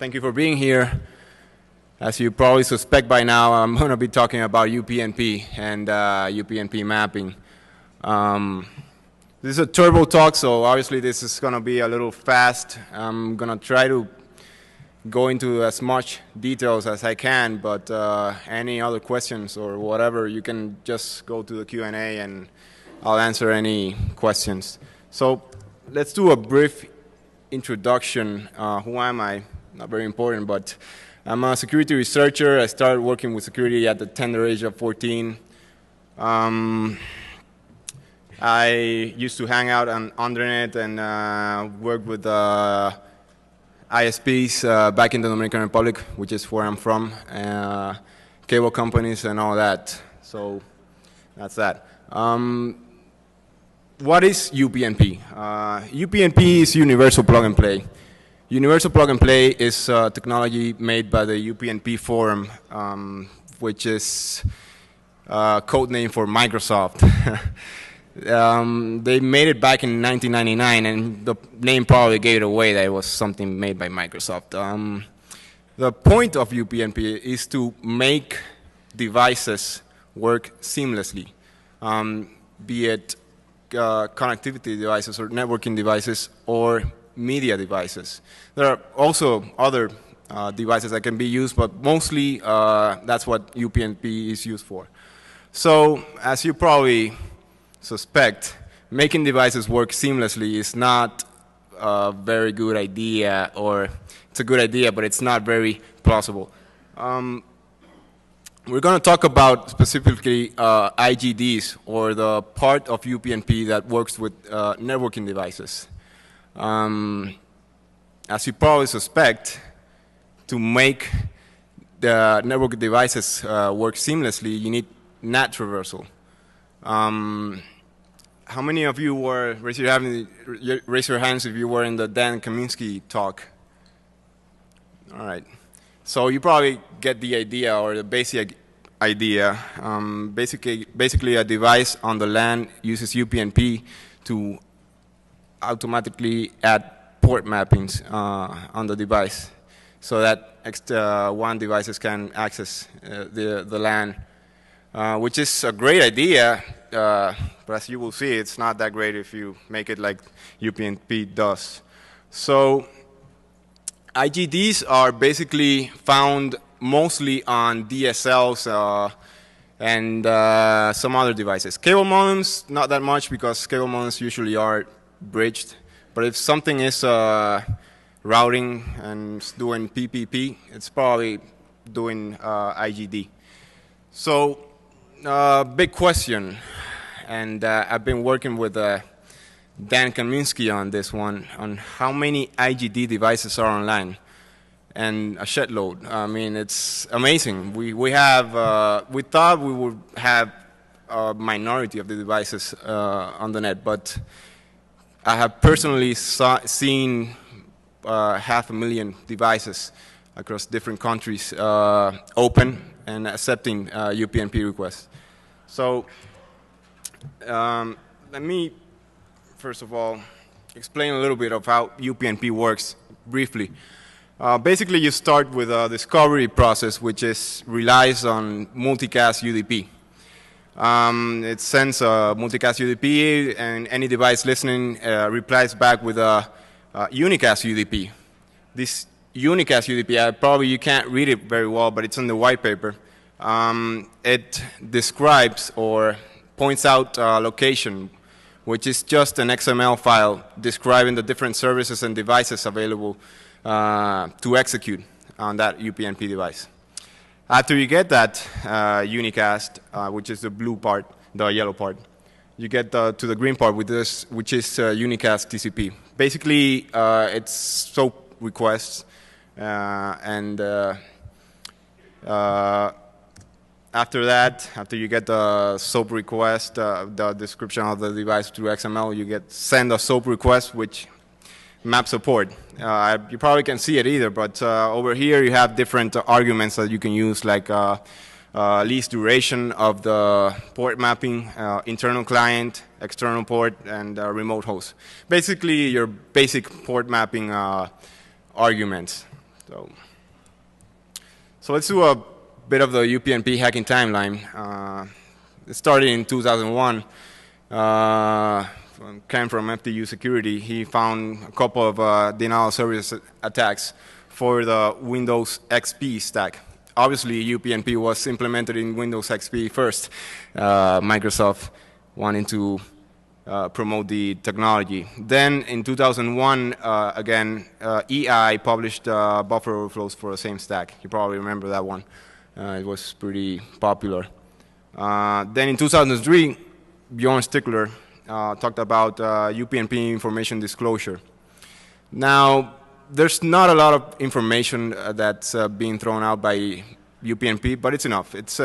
Thank you for being here. As you probably suspect by now, I'm going to be talking about UPnP and UPnP mapping. This is a turbo talk, so obviously this is going to be a little fast. I'm going to try to go into as much details as I can, but any other questions or whatever, you can just go to the Q&A and I'll answer any questions. So let's do a brief introduction. Who am I? Not very important, but I'm a security researcher. I started working with security at the tender age of 14. I used to hang out on Undernet and work with ISPs back in the Dominican Republic, which is where I'm from, cable companies and all that. So that's that. What is UPnP? UPnP is Universal Plug and Play. Universal Plug and Play is technology made by the UPnP Forum, which is a code name for Microsoft. They made it back in 1999, and the name probably gave it away that it was something made by Microsoft. The point of UPnP is to make devices work seamlessly, be it connectivity devices or networking devices or media devices. There are also other devices that can be used, but mostly that's what UPnP is used for. So, as you probably suspect, making devices work seamlessly is not a very good idea, or it's a good idea, but it's not very plausible. We're going to talk about specifically IGDs, or the part of UPnP that works with networking devices. As you probably suspect, to make the network devices work seamlessly, you need NAT traversal. How many of you were, raise your hands if you were in the Dan Kaminsky talk? All right. So you probably get the idea, or the basic idea. Basically a device on the LAN uses UPnP to automatically add port mappings on the device, so that WAN devices can access the LAN, which is a great idea, but as you will see, it's not that great if you make it like UPnP does. So IGDs are basically found mostly on DSLs and some other devices. Cable modems, not that much, because cable modems usually are bridged. But if something is routing and doing PPP, it's probably doing IGD. So, big question, and I've been working with Dan Kaminsky on this one, on how many IGD devices are online, and a shed load. I mean, it's amazing. We thought we would have a minority of the devices on the net, but I have personally seen 500,000 devices across different countries open and accepting UPnP requests. So let me, first of all, explain a little bit of how UPnP works briefly. Basically, you start with a discovery process, which relies on multicast UDP. It sends a multicast UDP, and any device listening replies back with a unicast UDP. This unicast UDP, probably you can't read it very well, but it's in the white paper. It describes or points out location, which is just an XML file describing the different services and devices available to execute on that UPnP device. After you get that unicast, which is the blue part, the yellow part, you get to the green part with this, which is unicast TCP. Basically, it's SOAP requests, and after that, after you get the SOAP request, the description of the device through XML, you send a SOAP request, which maps a port. You probably can't see it either, but over here you have different arguments that you can use, like least duration of the port mapping, internal client, external port, and remote host. Basically, your basic port mapping arguments. So, so let's do a bit of the UPnP hacking timeline. It started in 2001. Came from FTU Security. He found a couple of denial of service attacks for the Windows XP stack. Obviously, UPnP was implemented in Windows XP first. Microsoft wanting to promote the technology. Then in 2001, again, EI published buffer overflows for the same stack. You probably remember that one. It was pretty popular. Then in 2003, Bjorn Stickler talked about UPnP information disclosure. Now, there's not a lot of information that's being thrown out by UPnP, but it's enough. It's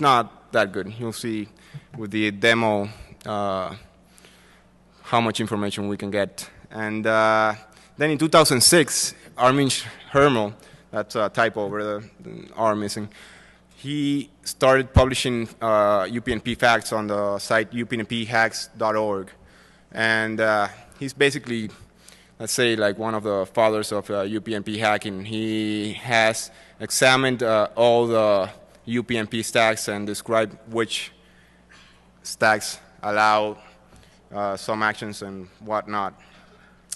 not that good. You'll see with the demo how much information we can get. And then in 2006, Armin Hermel, that's a typo where the R missing, he started publishing UPnP facts on the site upnphacks.org. And he's basically, let's say, like one of the fathers of UPnP hacking. He has examined all the UPnP stacks and described which stacks allow some actions and whatnot.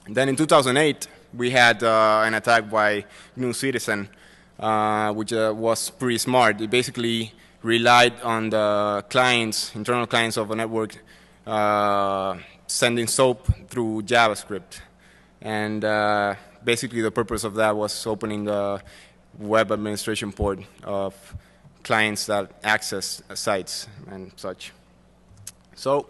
And then in 2008, we had an attack by GNU Citizen, which was pretty smart. It basically relied on the clients, internal clients of a network, sending SOAP through JavaScript. And basically the purpose of that was opening the web administration port of clients that access sites and such. So,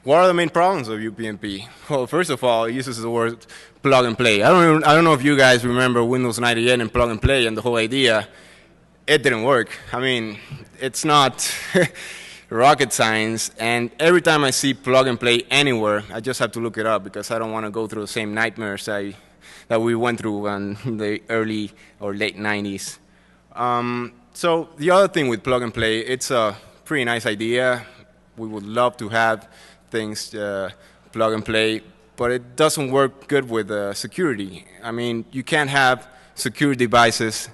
what are the main problems of UPnP? Well, first of all, it uses the word plug and play. I don't know if you guys remember Windows 98 and plug and play and the whole idea. It didn't work. I mean, it's not rocket science, and every time I see plug and play anywhere, I just have to look it up because I don't want to go through the same nightmares that we went through in the early or late 90s. So the other thing with plug and play, it's a pretty nice idea. We would love to have things plug and play, but it doesn't work good with security. I mean, you can't have secure devices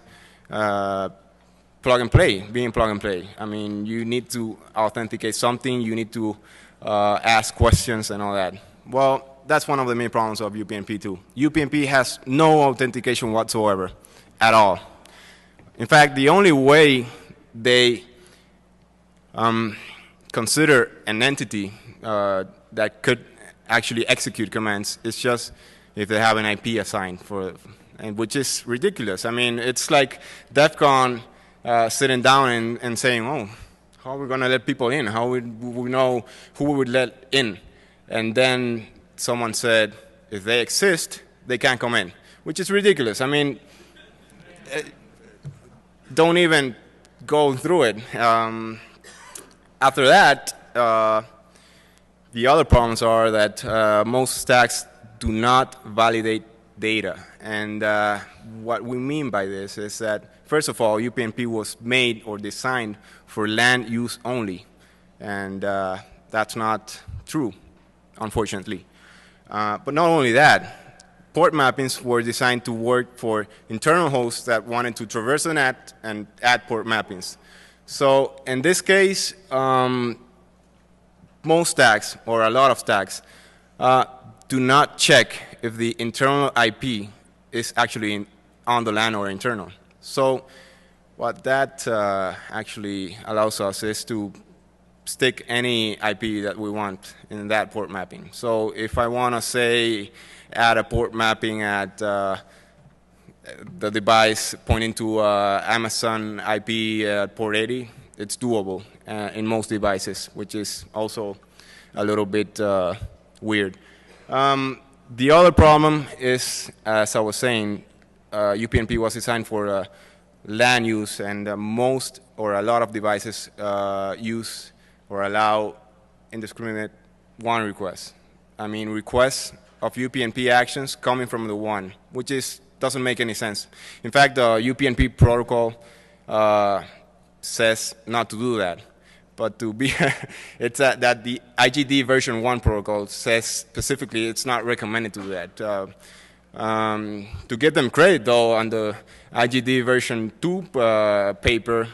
plug and play, being plug and play. I mean, you need to authenticate something, you need to ask questions and all that. Well, that's one of the main problems of UPnP too. UPnP has no authentication whatsoever at all. In fact, the only way they consider an entity that could actually execute commands is just if they have an IP assigned for, and which is ridiculous. I mean, it's like DEFCON sitting down and saying, oh, how are we going to let people in? How would we know who we would let in? And then someone said, if they exist, they can't come in, which is ridiculous. I mean, don't even go through it. After that, the other problems are that most stacks do not validate data. And what we mean by this is that, first of all, UPnP was made or designed for LAN use only. And that's not true, unfortunately. But not only that, port mappings were designed to work for internal hosts that wanted to traverse the net and add port mappings. So in this case, most stacks, or a lot of stacks, do not check if the internal IP is actually on the LAN or internal. So what that actually allows us is to stick any IP that we want in that port mapping. So if I want to say add a port mapping at the device pointing to Amazon IP at port 80, it's doable in most devices, which is also a little bit weird. The other problem is, as I was saying, UPnP was designed for LAN use, and most or a lot of devices use or allow indiscriminate WAN requests. I mean, requests of UPnP actions coming from the WAN, which doesn't make any sense. In fact, the UPnP protocol says not to do that. But to be, it's that the IGD version 1 protocol says specifically it's not recommended to do that. To give them credit, though, on the IGD version 2 paper,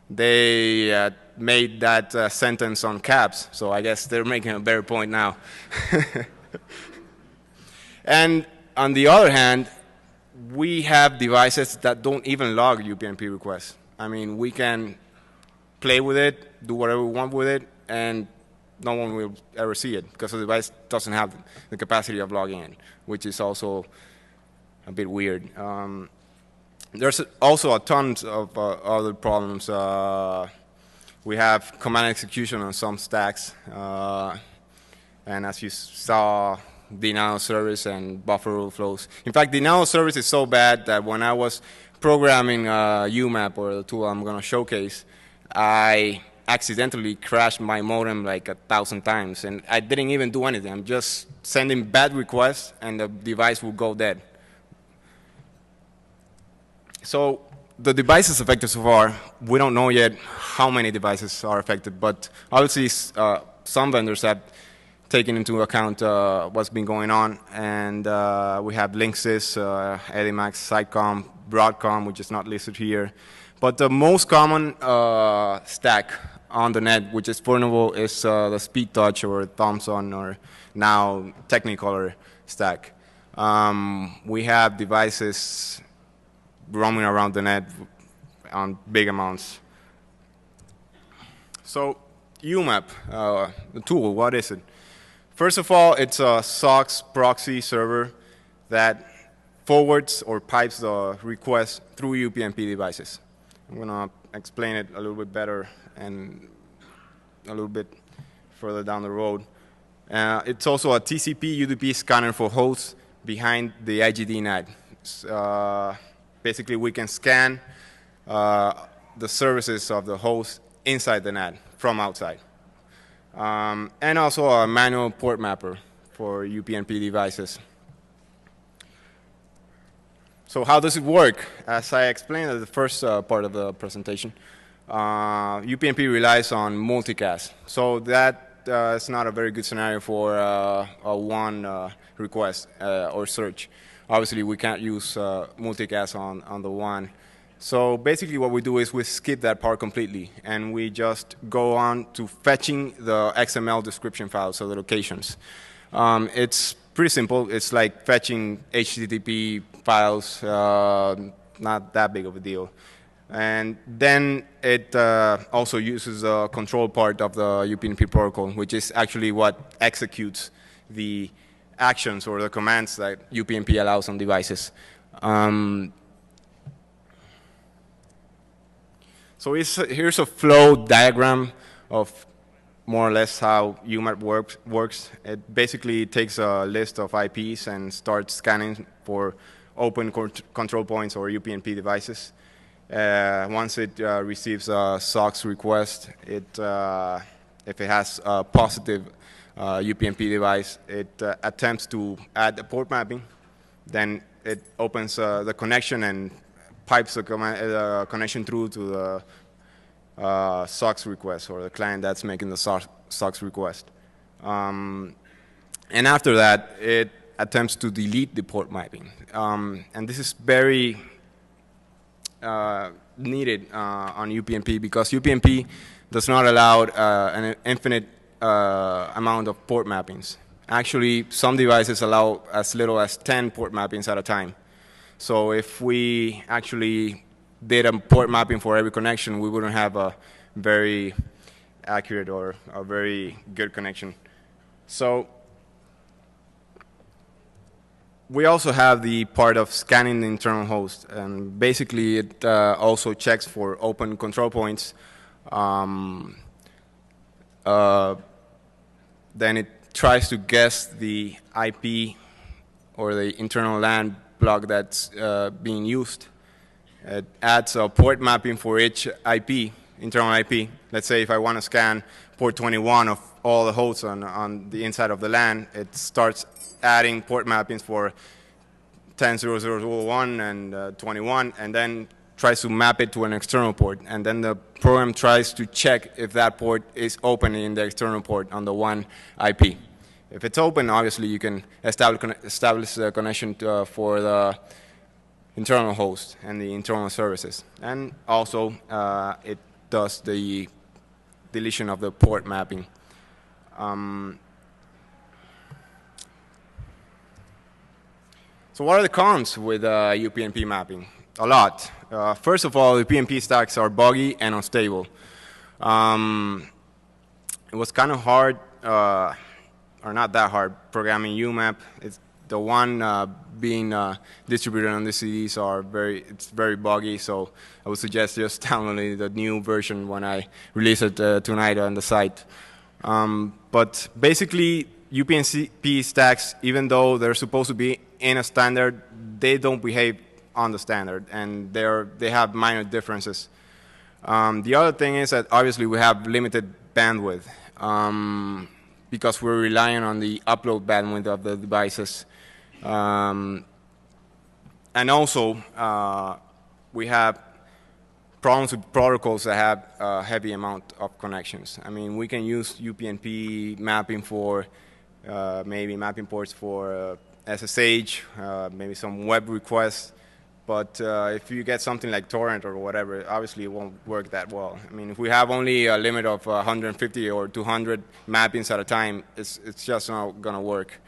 they made that sentence on caps, so I guess they're making a better point now. And on the other hand, we have devices that don't even log UPnP requests. I mean, we can play with it, do whatever we want with it, and no one will ever see it because the device doesn't have the capacity of logging in, which is also a bit weird. There's also a ton of other problems. We have command execution on some stacks, and as you saw, denial of service and buffer overflows. In fact, denial of service is so bad that when I was programming UMAP, or the tool I'm going to showcase, I accidentally crashed my modem like 1,000 times, and I didn't even do anything. I'm just sending bad requests, and the device will go dead. So the devices affected so far, we don't know yet how many devices are affected, but obviously some vendors have taken into account what's been going on, and we have Linksys, Edimax, Sitecom, Broadcom, which is not listed here. But the most common stack on the net, which is vulnerable, is the SpeedTouch or Thomson or now Technicolor stack. We have devices roaming around the net on big amounts. So UMAP, the tool, what is it? First of all, it's a SOX proxy server that forwards or pipes the request through UPnP devices. I'm going to explain it a little bit better and a little bit further down the road. It's also a TCP UDP scanner for hosts behind the IGD NAT. Basically, we can scan the services of the host inside the NAT from outside. And also a manual port mapper for UPnP devices. So how does it work? As I explained at the first part of the presentation, UPnP relies on multicast. So that is not a very good scenario for a one request or search. Obviously, we can't use multicast on the one. So basically what we do is we skip that part completely, and we just go on to fetching the XML description files, so the locations. It's pretty simple. It's like fetching HTTP files, not that big of a deal. And then it also uses the control part of the UPnP protocol, which is actually what executes the actions or the commands that UPnP allows on devices. So here's a flow diagram of more or less how UMAP works. It basically takes a list of IPs and starts scanning for open control points or UPnP devices. Once it receives a SOX request, if it has a positive UPnP device, it attempts to add a port mapping. Then it opens the connection and pipes the connection through to the SOX request, or the client that's making the SOX request. And after that, it attempts to delete the port mapping. And this is very needed on UPnP because UPnP does not allow an infinite amount of port mappings. Actually, some devices allow as little as 10 port mappings at a time. So if we actually did a port mapping for every connection, we wouldn't have a very accurate or a very good connection. So we also have the part of scanning the internal host, and basically it also checks for open control points. Then it tries to guess the IP or the internal LAN block that's being used. It adds a port mapping for each IP, internal IP. Let's say if I want to scan port 21 of all the hosts on the inside of the LAN, it starts adding port mappings for 10.0.0.1 and 21, and then tries to map it to an external port. And then the program tries to check if that port is open in the external port on the one IP. If it's open, obviously you can establish a connection for the internal host and the internal services. And also, it does the deletion of the port mapping. So what are the cons with UPnP mapping? A lot. First of all, the PnP stacks are buggy and unstable. It was kind of hard, or not that hard, programming UMAP. It's the one being distributed on the CDs it's very buggy, so I would suggest just downloading the new version when I release it tonight on the site. But basically, UPnP stacks, even though they're supposed to be in a standard, they don't behave on the standard, and they have minor differences. The other thing is that obviously we have limited bandwidth because we're relying on the upload bandwidth of the devices. And also, we have problems with protocols that have a heavy amount of connections. I mean, we can use UPnP mapping for maybe mapping ports for SSH, maybe some web requests. But if you get something like torrent or whatever, obviously it won't work that well. I mean, if we have only a limit of 150 or 200 mappings at a time, it's just not going to work.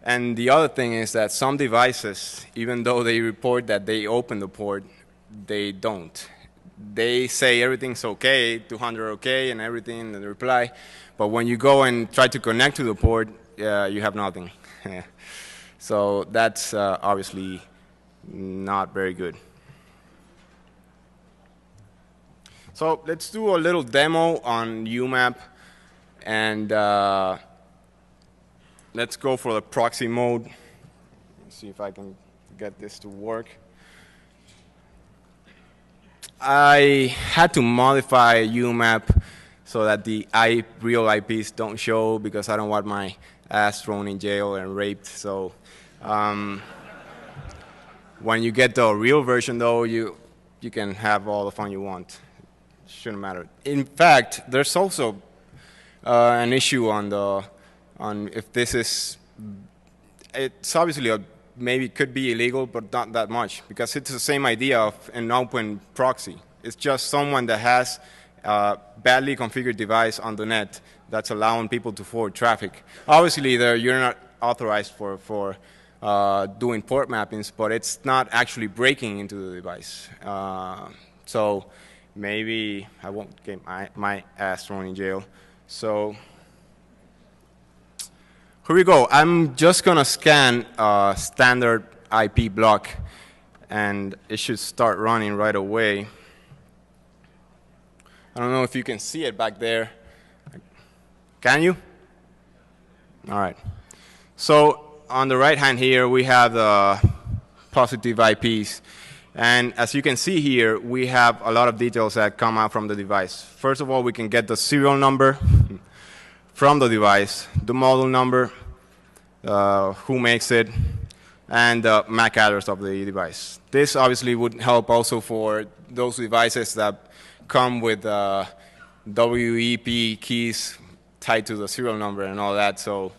And the other thing is that some devices, even though they report that they open the port, they don't. They say everything's okay, 200 okay, and everything in the reply. But when you go and try to connect to the port, you have nothing. So that's obviously not very good. So let's do a little demo on UMAP, and let's go for the proxy mode. Let's see if I can get this to work. I had to modify UMAP so that the real IPs don't show, because I don't want my ass thrown in jail and raped. So when you get the real version, though, you can have all the fun you want. It shouldn't matter. In fact, there's also an issue on if this is. It's obviously maybe could be illegal, but not that much, because it's the same idea of an open proxy. It's just someone that has a badly configured device on the net that's allowing people to forward traffic. Obviously, you're not authorized for doing port mappings, but it's not actually breaking into the device. So maybe I won't get my ass thrown in jail. So here we go. I'm just going to scan a standard IP block, and it should start running right away. I don't know if you can see it back there. Can you? All right. So on the right hand here, we have the positive IPs. And as you can see here, we have a lot of details that come out from the device. First of all, we can get the serial number from the device, the model number, who makes it, and the MAC address of the device. This obviously would help also for those devices that come with WEP keys tied to the serial number and all that, so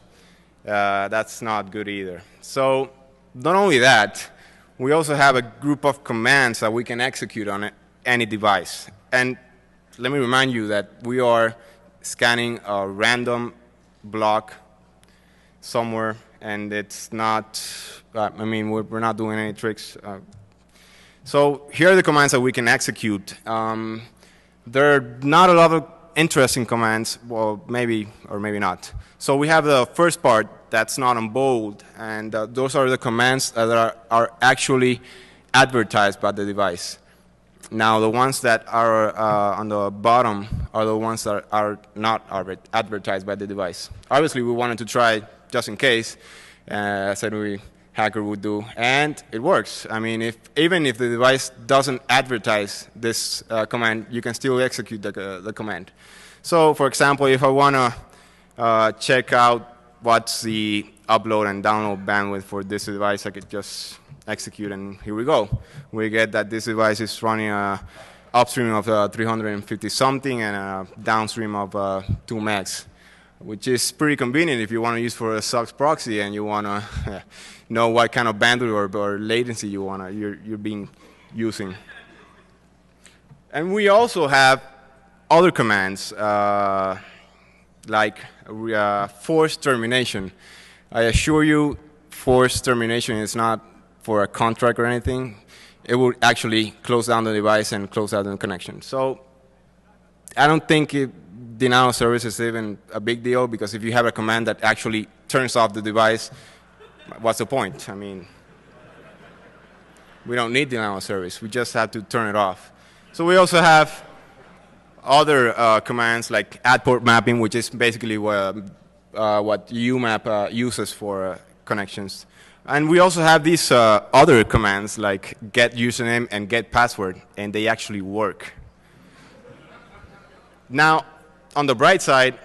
that's not good either. So not only that, we also have a group of commands that we can execute on any device. And let me remind you that we are scanning a random block somewhere, and it's not, I mean, we're not doing any tricks. So here are the commands that we can execute. There are not a lot of interesting commands, well, maybe or maybe not. So we have the first part that's not on bold, and those are the commands that are actually advertised by the device. Now, the ones that are on the bottom are the ones that are not advertised by the device. Obviously, we wanted to try just in case, as every hacker would do, and it works. I mean, even if the device doesn't advertise this command, you can still execute the command. So, for example, if I want to check out what's the upload and download bandwidth for this device, I could just execute, and here we go. We get that this device is running a upstream of 350 something and a downstream of 2 megs, which is pretty convenient if you want to use for a SOX proxy and you want to know what kind of bandwidth or latency you're being using. And we also have other commands like forced termination. I assure you, forced termination is not for a contract or anything. It will actually close down the device and close out the connection. So I don't think denial of service is even a big deal, because if you have a command that actually turns off the device, what's the point? I mean, we don't need denial of service. We just have to turn it off. So we also have other commands like add port mapping, which is basically what UMAP uses for connections. And we also have these other commands like get username and get password, and they actually work. Now, on the bright side,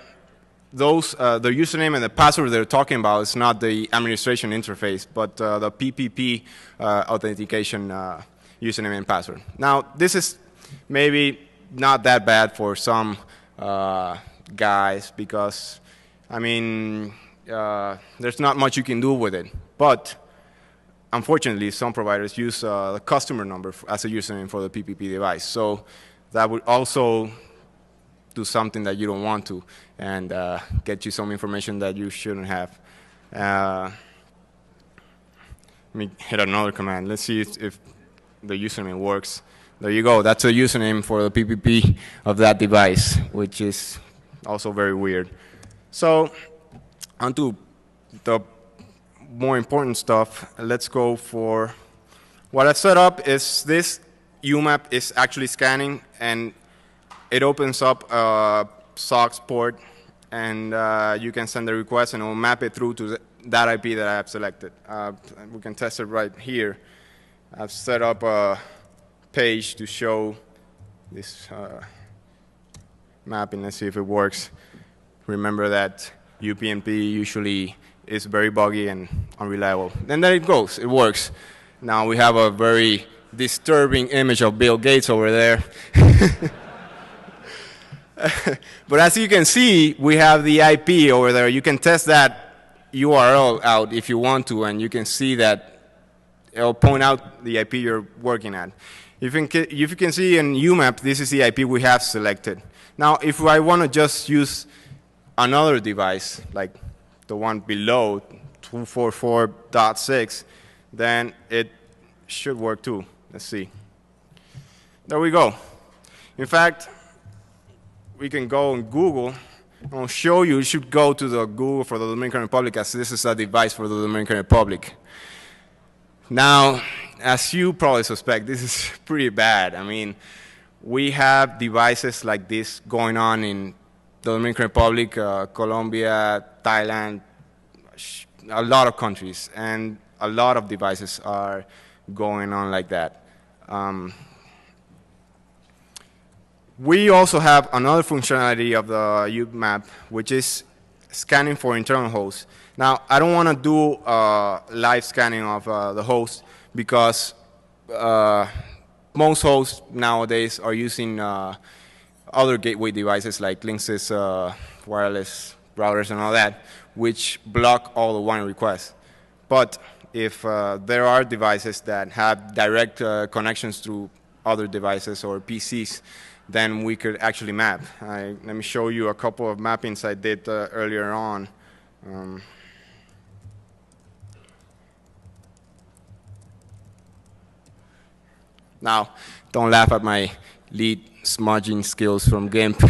those the username and the password they're talking about is not the administration interface, but the PPP authentication username and password. Now, this is maybe not that bad for some guys, because, I mean, there's not much you can do with it. But unfortunately, some providers use the customer number as a username for the PPP device. So that would also do something that you don't want to, and get you some information that you shouldn't have. Let me hit another command. Let's see if the username works. There you go. That's a username for the PPP of that device, which is also very weird. So onto the more important stuff. Let's go for what I set up. Is this UMAP is actually scanning, and it opens up a SOX port, and you can send a request and it will map it through to that IP that I have selected. We can test it right here. I've set up a page to show this mapping. Let's see if it works. Remember that UPnP usually is very buggy and unreliable. And there it goes. It works. Now we have a very disturbing image of Bill Gates over there. But as you can see, we have the IP over there. You can test that URL out if you want to, and you can see that it'll point out the IP you're working at. If you can see in UMAP, this is the IP we have selected. Now, if I want to just use another device, like the one below, 244.6, then it should work too. Let's see. There we go. In fact, we can go on Google. I'll show you. You should go to the Google for the Dominican Republic, as this is a device for the Dominican Republic. Now, as you probably suspect, this is pretty bad. I mean, we have devices like this going on in the Dominican Republic, Colombia, Thailand, a lot of countries, and a lot of devices are going on like that. We also have another functionality of the UMAP, which is scanning for internal hosts. Now, I don't want to do live scanning of the host, because most hosts nowadays are using other gateway devices like Linksys wireless routers and all that, which block all the WAN requests. But if there are devices that have direct connections through other devices or PCs, then we could actually map. Let me show you a couple of mappings I did earlier on. Now, don't laugh at my lead smudging skills from GIMP.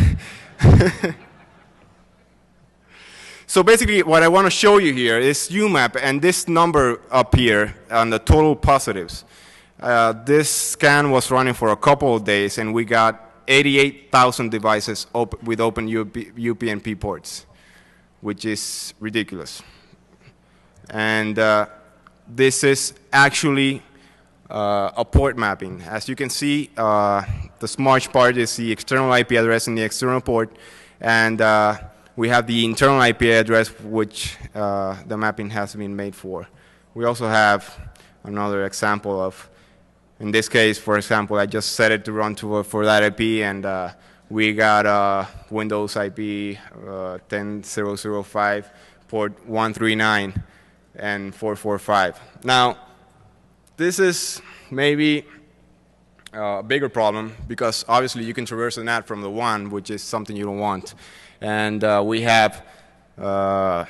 So basically, what I want to show you here is UMAP, and this number up here on the total positives. This scan was running for a couple of days, and we got 88,000 devices with open UPnP ports, which is ridiculous. And this is actually a port mapping. As you can see, the smudge part is the external IP address in the external port, and we have the internal IP address which the mapping has been made for. We also have another example of In this case, for example, I just set it to run for that IP, and we got Windows IP 10.0.0.5, port 139, and 445. Now, this is maybe a bigger problem because obviously you can traverse the NAT from the 1, which is something you don't want. And we have all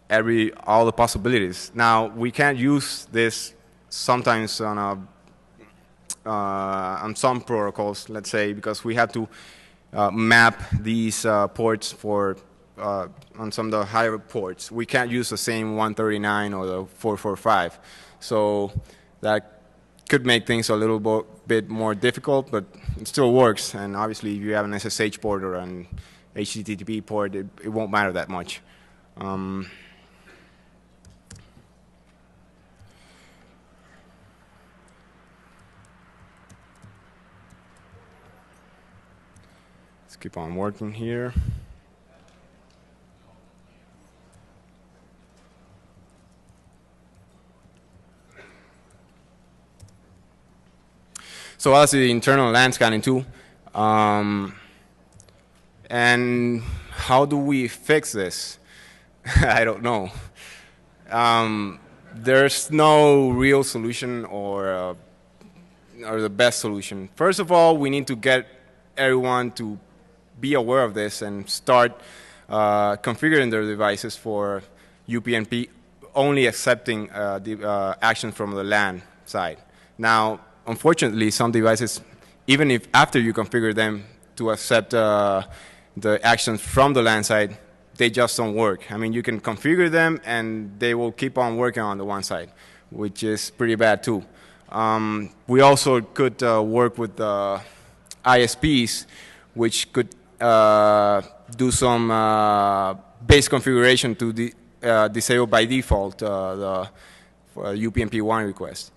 the possibilities. Now, we can't use this sometimes on some protocols, let's say, because we have to map these ports for on some of the higher ports. We can't use the same 139 or the 445. So that could make things a little bit more difficult, but it still works. And obviously, if you have an SSH port or an HTTP port, it won't matter that much. Let's keep on working here. So that's the internal LAN scanning tool. And how do we fix this? I don't know. There's no real solution or the best solution. First of all, we need to get everyone to be aware of this and start configuring their devices for UPnP, only accepting the actions from the LAN side. Now, unfortunately, some devices, even if after you configure them to accept the actions from the LAN side, they just don't work. I mean, you can configure them and they will keep on working on the one side, which is pretty bad too. We also could work with ISPs, which could do some base configuration to disable by default the UPnP1 request.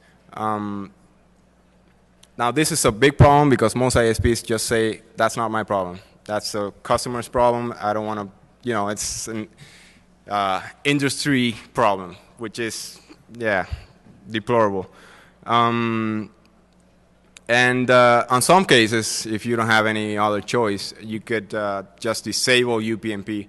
Now, this is a big problem because most ISPs just say, that's not my problem. That's a customer's problem. I don't want to, it's an industry problem, which is, yeah, deplorable. And on some cases, if you don't have any other choice, you could just disable UPnP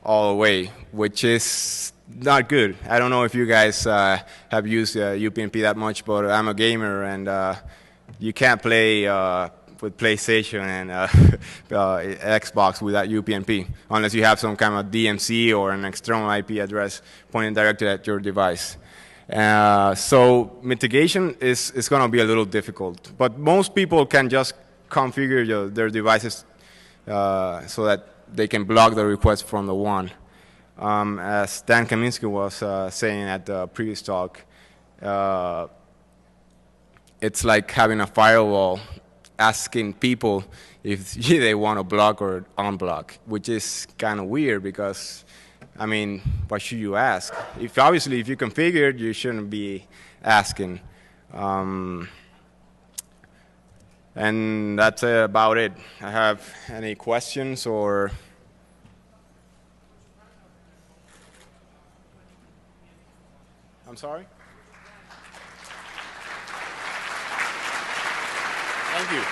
all the way, which is not good. I don't know if you guys have used UPnP that much, but I'm a gamer, and you can't play with PlayStation and Xbox without UPnP, unless you have some kind of DMC or an external IP address pointing directly at your device. So mitigation is going to be a little difficult, but most people can just configure their devices so that they can block the request from the one. As Dan Kaminsky was saying at the previous talk, it's like having a firewall asking people if they want to block or unblock, which is kind of weird because, I mean, what should you ask? Obviously, if you configured, you shouldn't be asking. And that's about it. I have any questions or? I'm sorry? Thank you.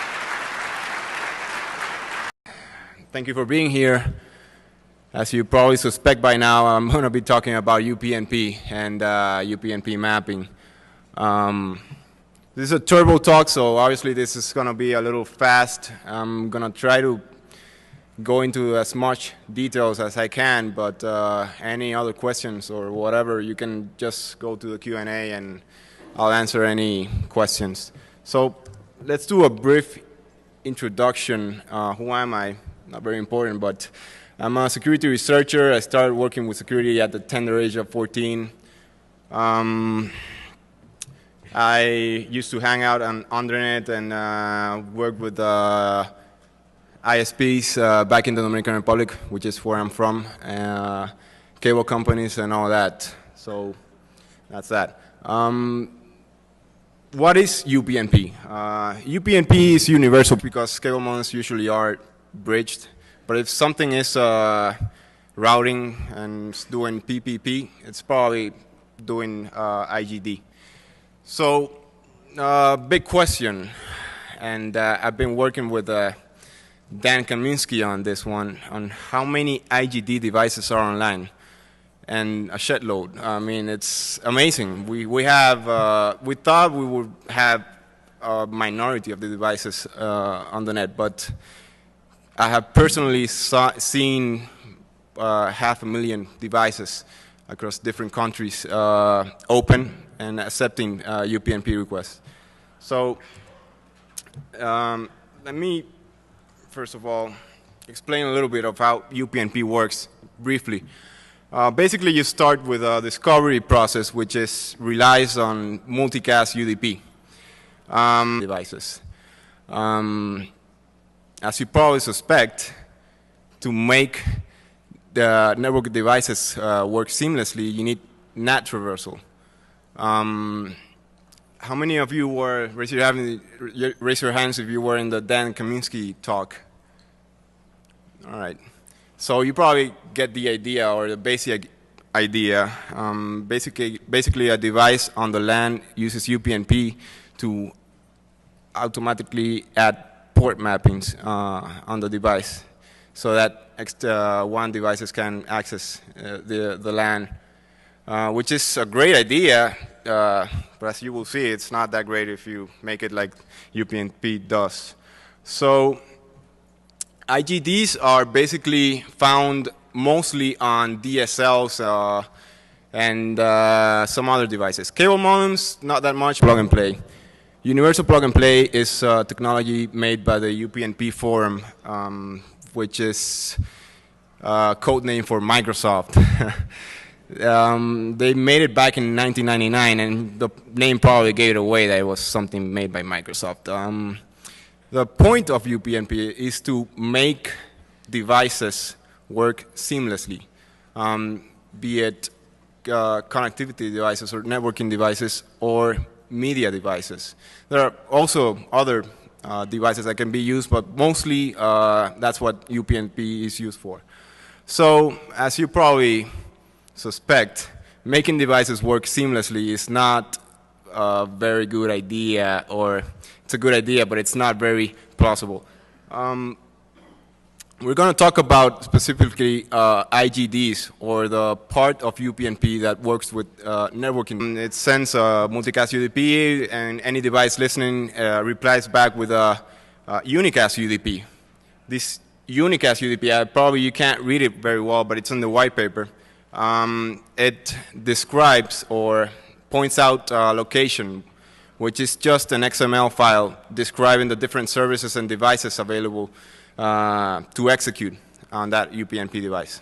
Thank you for being here. As you probably suspect by now, I'm going to be talking about UPnP and UPnP mapping. This is a turbo talk, so obviously this is going to be a little fast. I'm going to try to go into as much details as I can, but any other questions or whatever, you can just go to the Q&A and I'll answer any questions. So let's do a brief introduction. Who am I? Not very important, but I'm a security researcher. I started working with security at the tender age of 14. I used to hang out on Undernet and work with ISPs back in the Dominican Republic, which is where I'm from, cable companies and all that. So that's that. What is UPnP? UPnP is universal because cable modems usually are bridged. But if something is routing and doing PPP, it's probably doing IGD. So big question, and I've been working with Dan Kaminsky on this one, on how many IGD devices are online, and a shed load. I mean, it's amazing. We thought we would have a minority of the devices on the net, but I have personally seen 500,000 devices across different countries open and accepting UPnP requests. So let me, first of all, explain a little bit of how UPnP works briefly. Basically, you start with a discovery process which relies on multicast UDP devices. As you probably suspect, to make the network devices work seamlessly, you need NAT traversal. How many of you were, raise your hands if you were in the Dan Kaminsky talk? All right. So you probably get the idea, or the basic idea. Basically, a device on the LAN uses UPnP to automatically add port mappings on the device, so that WAN devices can access the LAN, which is a great idea, but as you will see, it's not that great if you make it like UPnP does. So IGDs are basically found mostly on DSLs and some other devices. Cable modems, not that much. Plug and play. Universal Plug and Play is technology made by the UPnP forum, which is code name for Microsoft. They made it back in 1999, and the name probably gave it away that it was something made by Microsoft. The point of UPnP is to make devices work seamlessly, be it connectivity devices or networking devices or media devices. There are also other devices that can be used, but mostly that's what UPnP is used for. So, as you probably suspect, making devices work seamlessly is not a very good idea, or it's a good idea, but it's not very plausible. We're going to talk about specifically IGDs, or the part of UPnP that works with networking. It sends a multicast UDP, and any device listening replies back with a unicast UDP. This unicast UDP, probably you can't read it very well, but it's in the white paper. It describes or points out location, which is just an XML file describing the different services and devices available to execute on that UPnP device.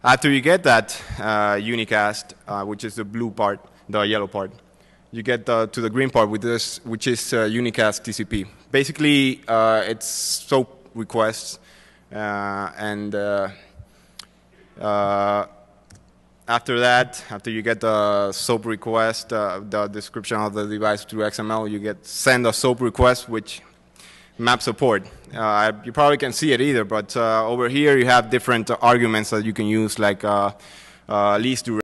After you get that unicast, which is the blue part, the yellow part, you get to the green part with this, which is unicast TCP. Basically, it's SOAP requests, and after that, after you get the SOAP request, the description of the device through XML, you send a SOAP request, which maps a port. You probably can't see it either, but over here you have different arguments that you can use, like least duration.